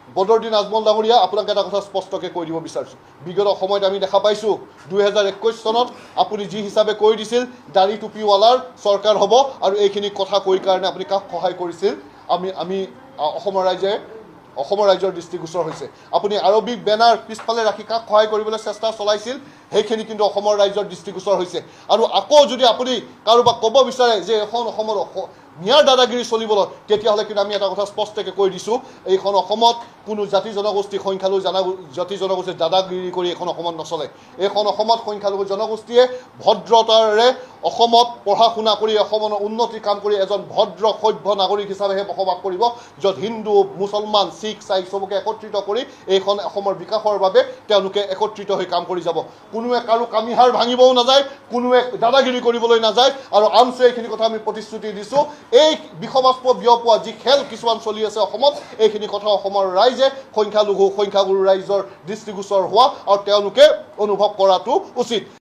বদৰুদ্দিন আজমল ডাঙৰীয়া আপোনাক এটা কথা স্পষ্টকৈ কৈ দিব বিচাৰিছোঁ বিগত সময়ত আমি দেখা পাইছোঁ 2021 চনত আপুনি যি হিচাপে কৈ দিছিল দাড়ি টুপিৱালাৰ চৰকাৰ হ'ব আৰু এইখিনি কথা কৈ কাৰণে আপুনি কাক সহায় কৰিছিল আমি অসমৰ ৰাইজৰ দৃষ্টিগোচৰ হৈছে আপুনি আৰবিক বেনাৰ পিছফালে ৰাখি কাক সহায় কৰিবলৈ চেষ্টা চলাইছিল সেইখিনি কিন্তু অসমৰ ৰাইজৰ দৃষ্টিগোচৰ হৈছে আৰু আকৌ যদি আপুনি কাৰোবাক ক'ব বিচাৰে যে এখন অসমৰ নিয়াৰ দাদাগিৰি চলিবলৈ তেতিয়াহ'লে কিন্তু আমি এটা কথা স্পষ্টকৈ কৈ দিছোঁ এইখন অসমত কোনো জাতি জনগোষ্ঠী সংখ্যালঘু জাতি জনগোষ্ঠীৰ দাদাগিৰি কৰি এখন অসমত নচলে এইখন অসমত সংখ্যালঘু জনগোষ্ঠীয়ে ভদ্ৰতাৰে অসমত পঢ়া শুনা কৰি অসমৰ উন্নতি কাম কৰি এজন ভদ্ৰ সভ্য নাগৰিক হিচাপেহে বসবাস কৰিব য'ত হিন্দু মুছলমান শিখ চাই চবকে একত্ৰিত কৰি এইখন অসমৰ বিকাশৰ বাবে তেওঁলোকে একত্ৰিত হৈ কাম কৰি যাব কোনোৱে কাৰো কামিহাৰ ভাঙিবও নাযায় কোনোৱে দাদাগিৰি কৰিবলৈ নাযায় আৰু আমছে এইখিনি কথা আমি প্ৰতিশ্ৰুতি দিছোঁ এই বিষবাস্প বিয়পোৱা যি খেল কিছুমান চলি আছে অসমত এইখিনি কথা অসমৰ ৰাইজে সংখ্যাগুৰু ৰাইজৰ দৃষ্টিগোচৰ হোৱা আৰু তেওঁলোকে অনুভৱ কৰাটো উচিত